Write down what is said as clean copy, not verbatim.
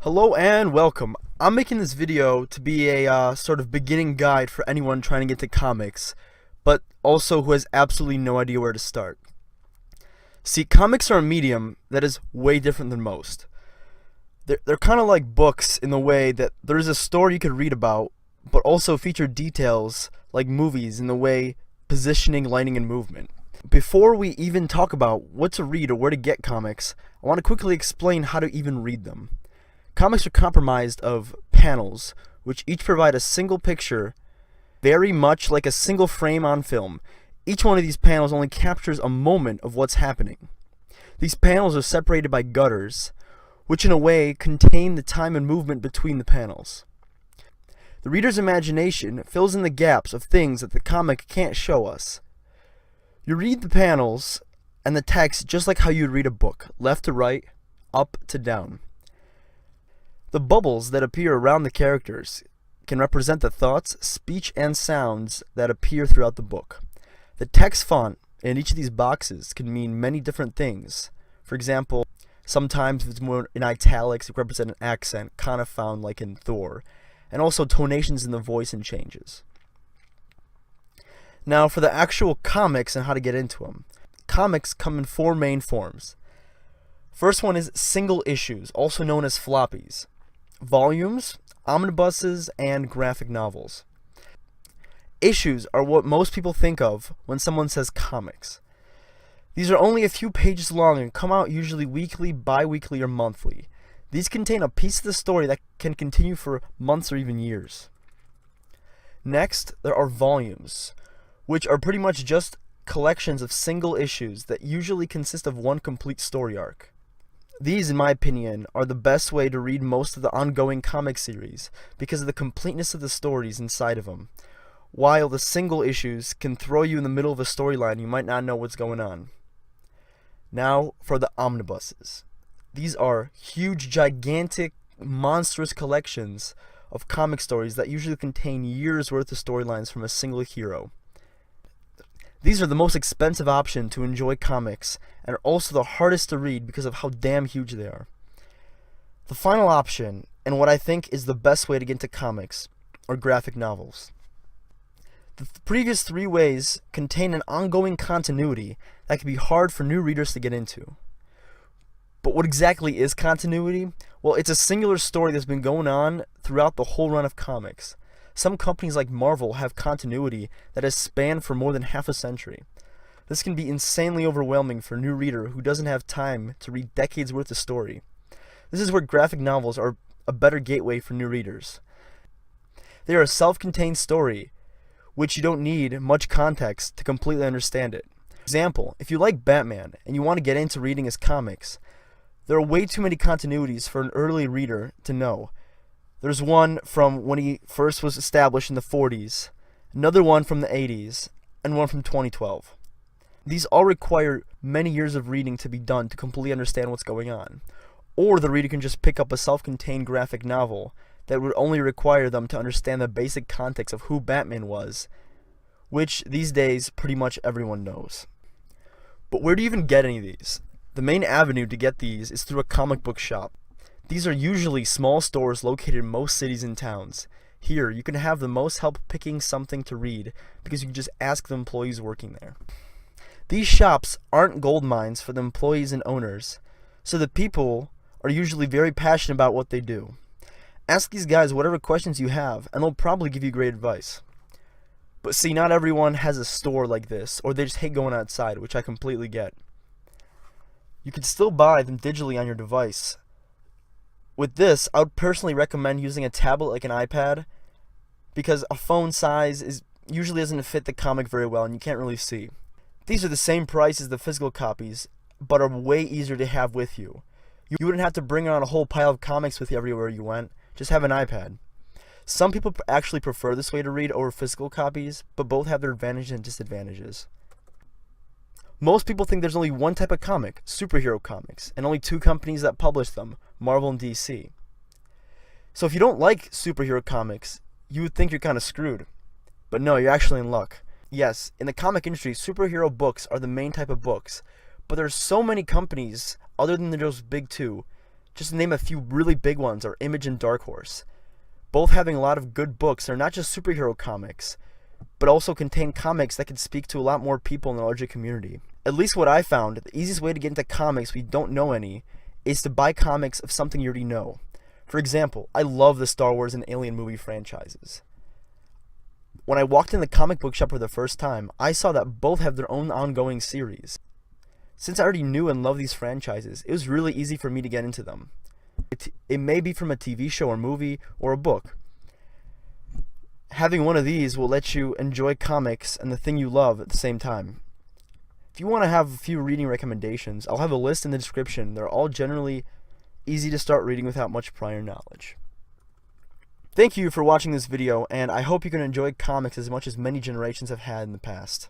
Hello and welcome. I'm making this video to be a sort of beginning guide for anyone trying to get to comics, but also who has absolutely no idea where to start. See, comics are a medium that is way different than most. They're kind of like books in the way that there is a story you could read about, but also feature details like movies in the way positioning, lighting, and movement. Before we even talk about what to read or where to get comics, I want to quickly explain how to even read them. Comics are comprised of panels, which each provide a single picture, very much like a single frame on film. Each one of these panels only captures a moment of what's happening. These panels are separated by gutters, which in a way contain the time and movement between the panels. The reader's imagination fills in the gaps of things that the comic can't show us. You read the panels and the text just like how you'd read a book, left to right, up to down. The bubbles that appear around the characters can represent the thoughts, speech, and sounds that appear throughout the book. The text font in each of these boxes can mean many different things. For example, sometimes if it's more in italics, it represents an accent, kind of found like in Thor, and also tonations in the voice and changes. Now, for the actual comics and how to get into them. Comics come in four main forms. First one is single issues, also known as floppies, volumes, omnibuses, and graphic novels. Issues are what most people think of when someone says comics. These are only a few pages long and come out usually weekly, bi-weekly, or monthly. These contain a piece of the story that can continue for months or even years. Next, there are volumes, which are pretty much just collections of single issues that usually consist of one complete story arc. These, in my opinion, are the best way to read most of the ongoing comic series because of the completeness of the stories inside of them, while the single issues can throw you in the middle of a storyline you might not know what's going on. Now for the omnibuses. These are huge, gigantic, monstrous collections of comic stories that usually contain years' worth of storylines from a single hero. These are the most expensive option to enjoy comics, and are also the hardest to read because of how damn huge they are. The final option, and what I think is the best way to get into comics, are graphic novels. The previous three ways contain an ongoing continuity that can be hard for new readers to get into. But what exactly is continuity? Well, it's a singular story that's been going on throughout the whole run of comics. Some companies like Marvel have continuity that has spanned for more than half a century. This can be insanely overwhelming for a new reader who doesn't have time to read decades worth of story. This is where graphic novels are a better gateway for new readers. They are a self-contained story, which you don't need much context to completely understand it. For example, if you like Batman and you want to get into reading his comics, there are way too many continuities for an early reader to know. There's one from when he first was established in the 40s, another one from the 80s, and one from 2012. These all require many years of reading to be done to completely understand what's going on. Or the reader can just pick up a self-contained graphic novel that would only require them to understand the basic context of who Batman was, which these days pretty much everyone knows. But where do you even get any of these? The main avenue to get these is through a comic book shop. These are usually small stores located in most cities and towns. Here, you can have the most help picking something to read because you can just ask the employees working there. These shops aren't gold mines for the employees and owners, so the people are usually very passionate about what they do. Ask these guys whatever questions you have, and they'll probably give you great advice. But see, not everyone has a store like this, or they just hate going outside, which I completely get. You can still buy them digitally on your device. With this, I would personally recommend using a tablet like an iPad, because a phone size usually doesn't fit the comic very well and you can't really see. These are the same price as the physical copies, but are way easier to have with you. You wouldn't have to bring on a whole pile of comics with you everywhere you went, just have an iPad. Some people actually prefer this way to read over physical copies, but both have their advantages and disadvantages. Most people think there's only one type of comic, superhero comics, and only two companies that publish them, Marvel and DC. So if you don't like superhero comics, you would think you're kind of screwed. But no, you're actually in luck. Yes, in the comic industry, superhero books are the main type of books, but there's so many companies, other than those big two, Just to name a few really big ones are Image and Dark Horse, both having a lot of good books. They're not just superhero comics, but also contain comics that can speak to a lot more people in the larger community. At least what I found, the easiest way to get into comics when you don't know any is to buy comics of something you already know. For example, I love the Star Wars and Alien movie franchises. When I walked in the comic book shop for the first time, I saw that both have their own ongoing series. Since I already knew and loved these franchises, it was really easy for me to get into them. It may be from a TV show or movie or a book. Having one of these will let you enjoy comics and the thing you love at the same time. If you want to have a few reading recommendations, I'll have a list in the description. They're all generally easy to start reading without much prior knowledge. Thank you for watching this video, and I hope you can enjoy comics as much as many generations have had in the past.